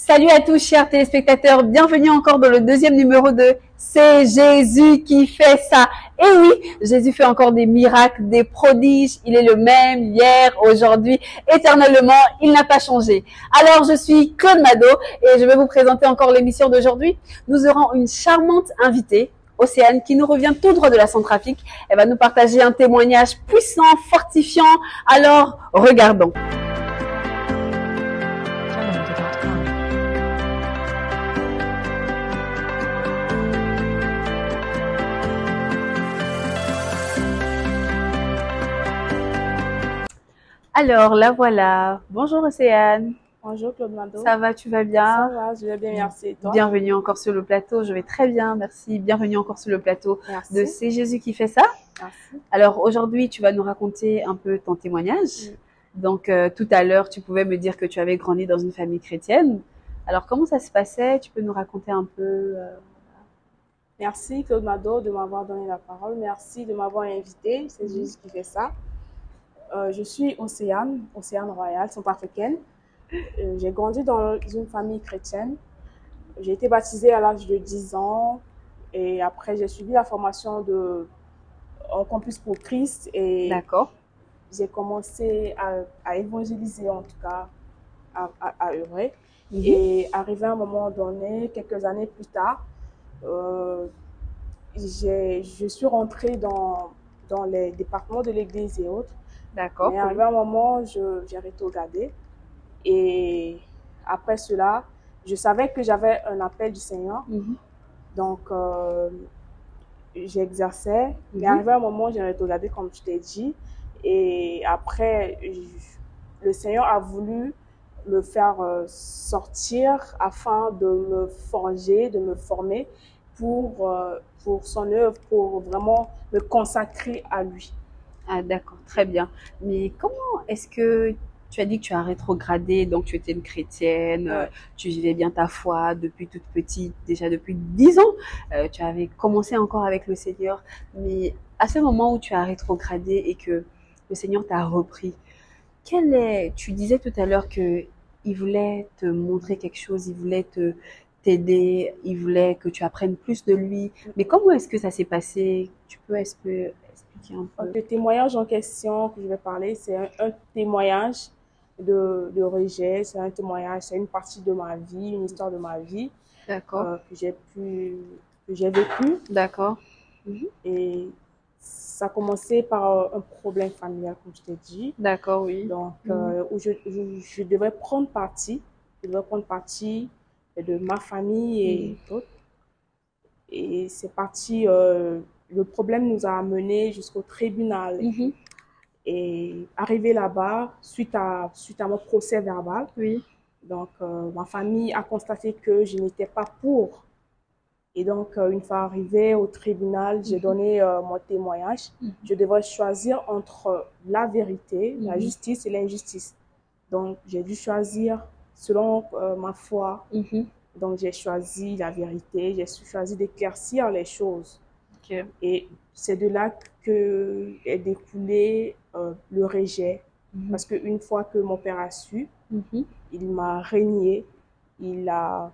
Salut à tous, chers téléspectateurs. Bienvenue encore dans le deuxième numéro de C'est Jésus qui fait ça. Et oui, Jésus fait encore des miracles, des prodiges. Il est le même hier, aujourd'hui, éternellement. Il n'a pas changé. Alors, je suis Claude Mado et je vais vous présenter encore l'émission d'aujourd'hui. Nous aurons une charmante invitée, Océane, qui nous revient tout droit de la Centrafrique. Elle va nous partager un témoignage puissant, fortifiant. Alors, regardons. Alors, la voilà. Bonjour Océane. Bonjour Claude Mado. Ça va, tu vas bien? Ça va, je vais bien, merci. Et toi? Bienvenue encore sur le plateau. Je vais très bien, merci. Bienvenue encore sur le plateau Merci. de C'est Jésus qui fait ça. Merci. Alors, aujourd'hui, tu vas nous raconter un peu ton témoignage. Donc, tout à l'heure, tu pouvais me dire que tu avais grandi dans une famille chrétienne. Alors, comment ça se passait? Tu peux nous raconter un peu Merci Claude Mado de m'avoir donné la parole. Merci de m'avoir invité. C'est Jésus qui fait ça. Je suis Océane Royale, centrafricaine. J'ai grandi dans une famille chrétienne. J'ai été baptisée à l'âge de 10 ans et après j'ai suivi la formation en Campus pour Christ et D'accord. j'ai commencé à évangéliser, en tout cas à œuvrer. Mhm. Et arrivé à un moment donné, quelques années plus tard, je suis rentrée dans les départements de l'église et autres. D'accord. Mais arrivé à un moment, j'ai rétrogradé. Et après cela, je savais que j'avais un appel du Seigneur. Mhm. Donc, j'exerçais. Mais Mhm. arrivé à un moment, j'ai rétrogradé, comme je t'ai dit. Et après, le Seigneur a voulu me faire sortir afin de me forger, de me former pour son œuvre, pour vraiment me consacrer à lui. Ah, d'accord, très bien. Mais comment est-ce que tu as dit que tu as rétrogradé, donc tu étais une chrétienne, Ouais. tu vivais bien ta foi depuis toute petite, déjà depuis 10 ans, tu avais commencé encore avec le Seigneur, mais à ce moment où tu as rétrogradé et que le Seigneur t'a repris, tu disais tout à l'heure que il voulait te montrer quelque chose, il voulait t'aider, il voulait que tu apprennes plus de lui, mais comment est-ce que ça s'est passé? Tu peux expliquer un peu? Le témoignage en question que je vais parler, c'est un témoignage de rejet, c'est un témoignage, c'est une partie de ma vie, une histoire de ma vie D'accord. que j'ai vécu. D'accord. Mhm. Et ça a commencé par un problème familial, comme je t'ai dit. D'accord, oui. Donc, où je devais prendre parti. Je devais prendre parti de ma famille et d'autres. Et c'est parti, le problème nous a amenés jusqu'au tribunal. Mhm. Et arrivé là-bas, suite à mon procès verbal, Oui. donc ma famille a constaté que je n'étais pas pour. Et donc, une fois arrivé au tribunal, j'ai donné mon témoignage. Je devais choisir entre la vérité, la justice et l'injustice. Donc, j'ai dû choisir selon ma foi. Mhm. Donc, j'ai choisi la vérité, j'ai choisi d'éclaircir les choses. Ok. Et c'est de là que est découlé le rejet. Parce qu'une fois que mon père a su, Mhm. il m'a régné, il a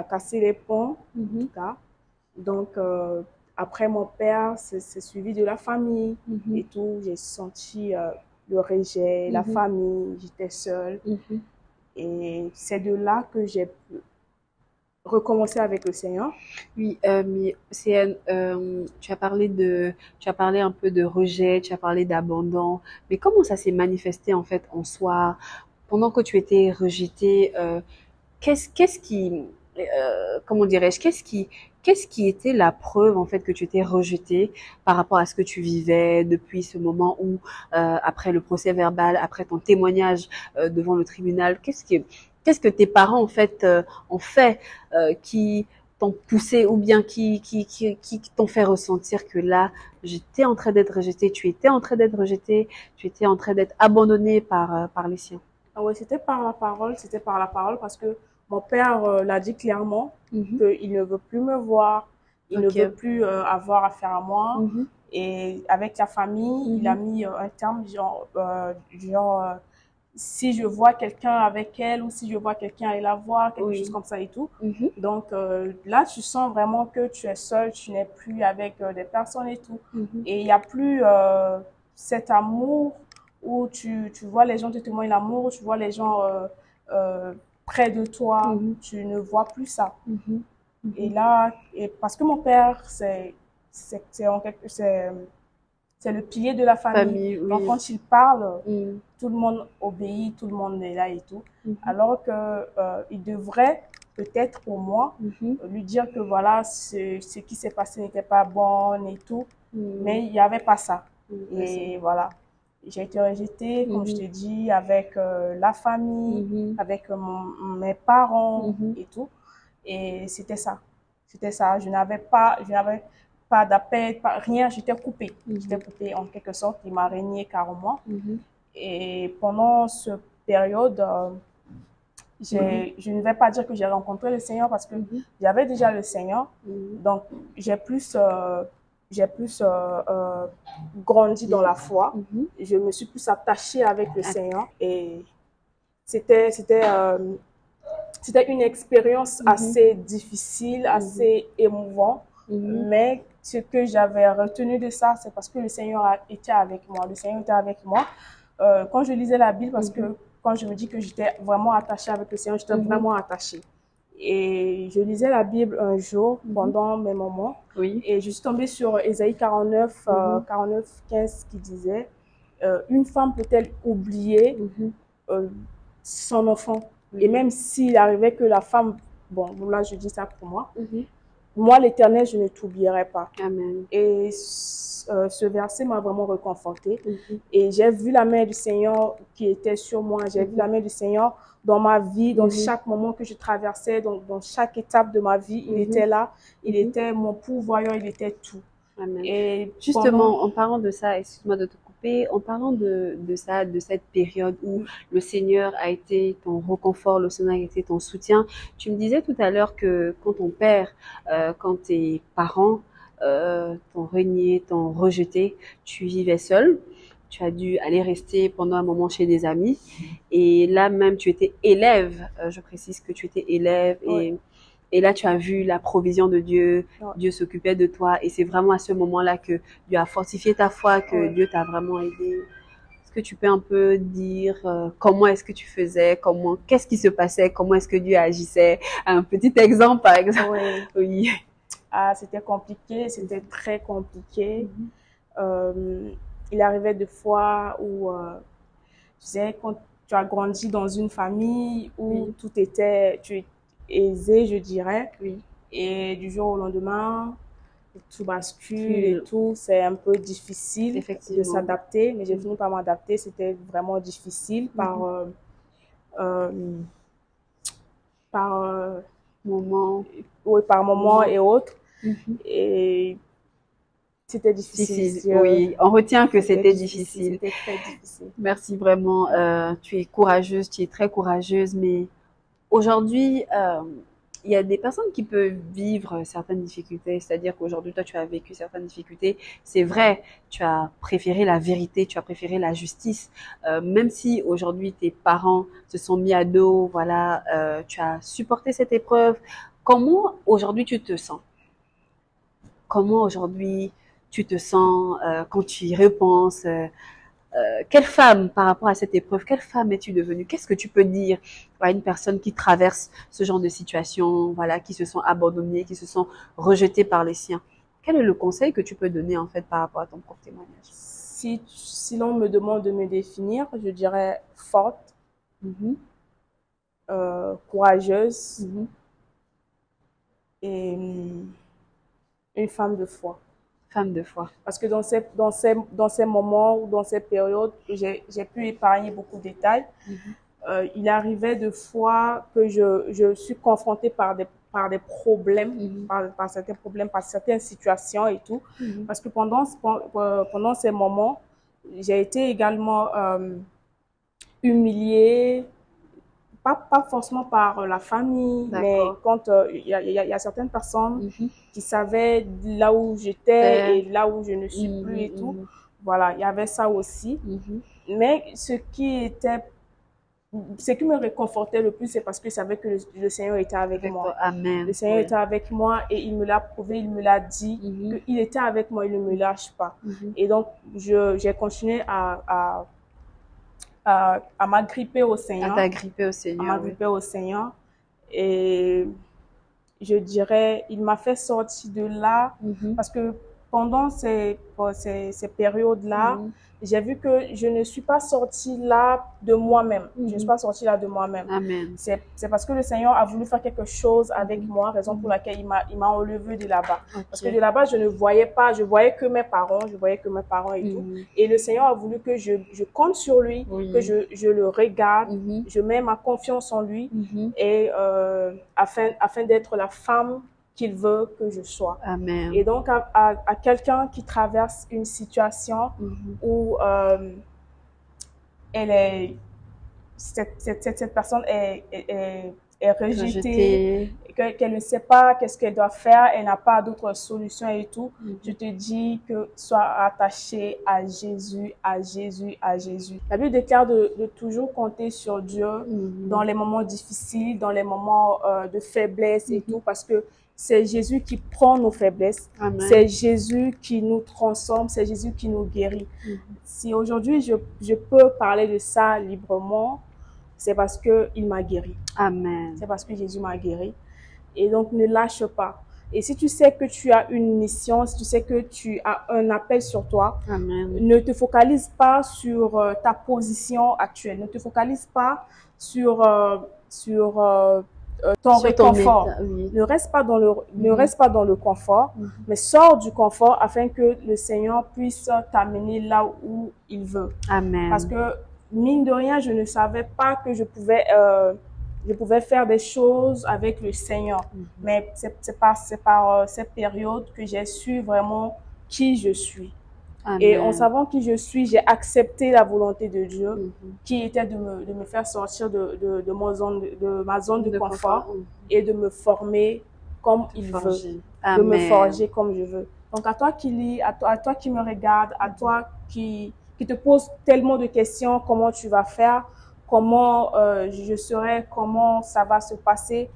cassé les ponts, en tout cas. Donc, après mon père, c'est suivi de la famille et tout. J'ai senti le rejet, la famille, j'étais seule. Mhm. Et c'est de là que j'ai recommencé avec le Seigneur. Oui, mais c'est, tu as parlé un peu de rejet, tu as parlé d'abandon, mais comment ça s'est manifesté en fait en soi pendant que tu étais rejeté? Qu'est-ce qui, comment dirais-je, qu'est-ce qui était la preuve en fait que tu étais rejeté par rapport à ce que tu vivais depuis ce moment où, après le procès verbal, après ton témoignage devant le tribunal, qu'est-ce que tes parents en fait ont fait qui t'ont poussé ou bien qui t'ont fait ressentir que là, j'étais en train d'être rejeté, tu étais en train d'être rejeté, tu étais en train d'être abandonné par les siens. Ah ouais, c'était par la parole parce que mon père l'a dit clairement qu'il ne veut plus me voir, il ne veut plus avoir affaire à moi. Et avec la famille, il a mis un terme genre si je vois quelqu'un avec elle ou si je vois quelqu'un aller la voir, quelque Oui. chose comme ça et tout. Mhm. Donc là, tu sens vraiment que tu es seule, tu n'es plus avec des personnes et tout. Mhm. Et il n'y a plus cet amour où tu vois les gens te témoignent l'amour, tu vois les gens euh, près de toi, Mhm. tu ne vois plus ça. Mhm. Et Mhm. là, parce que mon père, c'est le pilier de la famille. Famille, Donc, oui. quand il parle, Mhm. tout le monde obéit, tout le monde est là et tout. Mhm. Alors que il devrait peut-être pour moi Mhm. lui dire que voilà, ce qui s'est passé n'était pas bon et tout. Mhm. Mais il n'y avait pas ça. Mhm. Et voilà. J'ai été rejetée, comme je Mhm. t'ai dit, avec la famille, Mhm. avec mes parents Mhm. et tout. Et c'était ça. C'était ça. Je n'avais pas d'appel, rien. J'étais coupée. J'étais Mhm. coupée en quelque sorte. Il m'a régné carrément. Mhm. Et pendant cette période, Mhm. je ne vais pas dire que j'ai rencontré le Seigneur parce que Mhm. j'avais déjà le Seigneur. Mhm. Donc, j'ai plus grandi dans la foi. Mhm. Je me suis plus attachée avec le Ah. Seigneur. Et c'était une expérience assez difficile, assez émouvante. Mhm. Mais ce que j'avais retenu de ça, c'est parce que le Seigneur a été avec moi. Le Seigneur était avec moi. Quand je lisais la Bible, parce que quand je me dis que j'étais vraiment attachée avec le Seigneur, j'étais vraiment attachée. Et je lisais la Bible un jour pendant mes moments. Oui. Et je suis tombée sur Ésaïe 49, 49, 15 qui disait une femme peut-elle oublier son enfant? Et même s'il arrivait que la femme, bon, là je dis ça pour moi, Mhm. moi l'Éternel, je ne t'oublierai pas. Amen. Et ce verset m'a vraiment réconfortée. Mhm. Et j'ai vu la main du Seigneur qui était sur moi. J'ai vu la main du Seigneur dans ma vie, dans chaque moment que je traversais, dans chaque étape de ma vie. Il était là. Il était mon pourvoyeur. Il était tout. Amen. Et Justement, en parlant de ça, excuse-moi de te couper, en parlant de ça, de cette période où le Seigneur a été ton réconfort, le Seigneur a été ton soutien, tu me disais tout à l'heure que quand ton père, quand tes parents t'ont renié, t'ont rejeté, tu vivais seul, tu as dû aller rester pendant un moment chez des amis, et là même tu étais élève, je précise que tu étais élève, et là, tu as vu la provision de Dieu, Dieu s'occupait de toi, et c'est vraiment à ce moment-là que Dieu a fortifié ta foi, que Dieu t'a vraiment aidé. Est-ce que tu peux un peu dire comment est-ce que tu faisais, qu'est-ce qui se passait, comment est-ce que Dieu agissait? Un petit exemple, par exemple. Oui. Ah, c'était compliqué, c'était très compliqué. Il arrivait des fois où, tu sais, quand tu as grandi dans une famille où tout était aisé, je dirais, et du jour au lendemain, tout bascule et tout, c'est un peu difficile de s'adapter, mais j'ai fini par m'adapter. C'était vraiment difficile par moment, par moment et autres. Et c'était difficile. Oui, on retient que c'était difficile. C'était très difficile. Merci vraiment. Tu es courageuse, tu es très courageuse, mais aujourd'hui, il y a des personnes qui peuvent vivre certaines difficultés. C'est-à-dire qu'aujourd'hui, toi, tu as vécu certaines difficultés. C'est vrai, tu as préféré la vérité, tu as préféré la justice. Même si aujourd'hui, tes parents se sont mis à dos, voilà, tu as supporté cette épreuve. Comment aujourd'hui tu te sens? Comment aujourd'hui tu te sens quand tu y repenses? Quelle femme, par rapport à cette épreuve, quelle femme es-tu devenue? Qu'est-ce que tu peux dire à une personne qui traverse ce genre de situation, voilà, qui se sont abandonnées, qui se sont rejetées par les siens? Quel est le conseil que tu peux donner en fait par rapport à ton propre témoignage? Si l'on me demande de me définir, je dirais forte, courageuse et une femme de foi. Femme de foi. Parce que dans ces moments ou dans ces périodes, j'ai pu épargner beaucoup de détails. Il arrivait de fois que je suis confrontée par des problèmes, par certains problèmes, par certaines situations et tout. Parce que pendant ces moments, j'ai été également humiliée, pas forcément par la famille, mais quand il y a certaines personnes qui savaient là où j'étais et là où je ne suis plus et tout. Voilà, il y avait ça aussi. Mais ce qui était ce qui me réconfortait le plus, c'est parce que je savais que le Seigneur était avec moi. Amen. Le Seigneur était avec moi et il me l'a prouvé, il me l'a dit, qu'il était avec moi, il ne me lâche pas. Et donc, j'ai continué à m'agripper au Seigneur. À t'agripper au Seigneur. À m'agripper au Seigneur. Et je dirais, il m'a fait sortir de là parce que pendant ces périodes-là, j'ai vu que je ne suis pas sortie là de moi-même. Je ne suis pas sortie là de moi-même. Amen. C'est parce que le Seigneur a voulu faire quelque chose avec moi, raison pour laquelle il m'a enlevé de là-bas. Parce que de là-bas, je ne voyais pas, je voyais que mes parents, et tout. Et le Seigneur a voulu que je compte sur lui, que je le regarde, je mets ma confiance en lui, et afin d'être la femme qu'il veut que je sois. Amen. Et donc, à quelqu'un qui traverse une situation où cette personne est rejetée, qu'elle ne sait pas qu'est-ce qu'elle doit faire, elle n'a pas d'autre solution et tout, je te dis que sois attaché à Jésus, à Jésus, à Jésus. La Bible déclare de toujours compter sur Dieu dans les moments difficiles, dans les moments de faiblesse et tout, parce que c'est Jésus qui prend nos faiblesses. C'est Jésus qui nous transforme. C'est Jésus qui nous guérit. Si aujourd'hui je peux parler de ça librement, c'est parce qu'il m'a guéri. Amen. C'est parce que Jésus m'a guéri. Et donc, ne lâche pas. Et si tu sais que tu as une mission, si tu sais que tu as un appel sur toi, ne te focalise pas sur ta position actuelle. Ne te focalise pas sur ton réconfort. Ne reste pas dans le confort, mais sors du confort afin que le Seigneur puisse t'amener là où il veut. Amen. Parce que mine de rien, je ne savais pas que je pouvais faire des choses avec le Seigneur. Mais c'est par cette période que j'ai su vraiment qui je suis. Amen. Et en savant qui je suis, j'ai accepté la volonté de Dieu, qui était de me faire sortir de ma zone de confort et de me former comme il veut, de me forger comme je veux. Donc à toi qui lis, à toi qui me regarde, à toi qui te pose tellement de questions, comment tu vas faire, comment je serai, comment ça va se passer,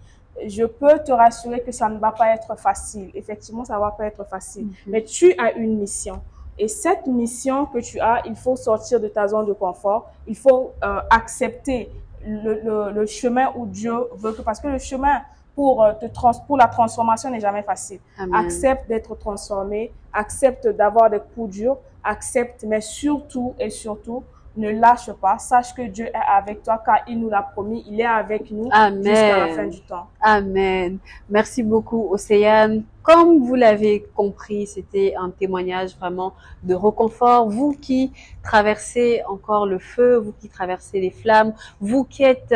je peux te rassurer que ça ne va pas être facile. Effectivement, ça ne va pas être facile. Mais tu as une mission. Et cette mission que tu as, il faut sortir de ta zone de confort. Il faut accepter le chemin où Dieu veut que, parce que le chemin pour la transformation n'est jamais facile. Amen. Accepte d'être transformé, accepte d'avoir des coups durs, accepte, mais surtout et surtout, ne lâche pas. Sache que Dieu est avec toi car il nous l'a promis. Il est avec nous jusqu'à la fin du temps. Amen. Merci beaucoup, Océane. Comme vous l'avez compris, c'était un témoignage vraiment de réconfort. Vous qui traversez encore le feu, vous qui traversez les flammes, vous qui êtes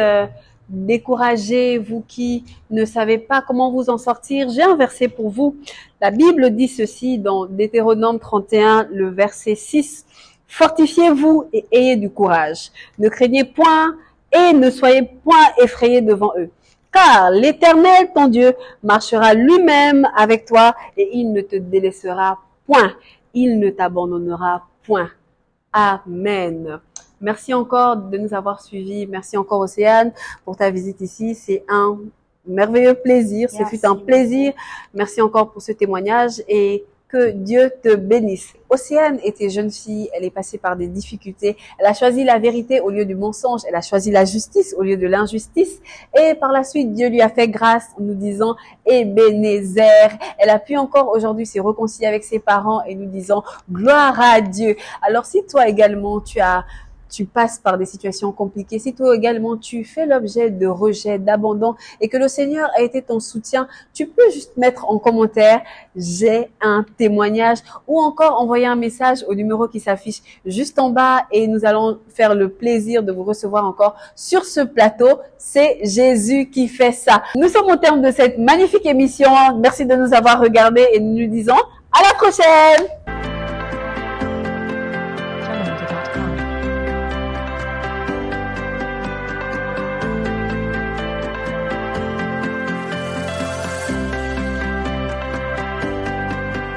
découragés, vous qui ne savez pas comment vous en sortir, j'ai un verset pour vous. La Bible dit ceci dans Deutéronome 31, le verset 6. Fortifiez-vous et ayez du courage. Ne craignez point et ne soyez point effrayés devant eux. Car l'Éternel, ton Dieu, marchera lui-même avec toi et il ne te délaissera point. Il ne t'abandonnera point. Amen. Merci encore de nous avoir suivis. Merci encore, Océane, pour ta visite ici. C'est un merveilleux plaisir. Ce fut un plaisir. Merci encore pour ce témoignage et que Dieu te bénisse. Océane était jeune fille, elle est passée par des difficultés. Elle a choisi la vérité au lieu du mensonge. Elle a choisi la justice au lieu de l'injustice. Et par la suite, Dieu lui a fait grâce en nous disant Ebenezer. Elle a pu encore aujourd'hui se réconcilier avec ses parents et nous disant gloire à Dieu. Alors si toi également tu passes par des situations compliquées, si toi également tu fais l'objet de rejet, d'abandon et que le Seigneur a été ton soutien, tu peux juste mettre en commentaire « J'ai un témoignage » ou encore envoyer un message au numéro qui s'affiche juste en bas et nous allons faire le plaisir de vous recevoir encore sur ce plateau. C'est Jésus qui fait ça. Nous sommes au terme de cette magnifique émission. Merci de nous avoir regardés et nous disons à la prochaine.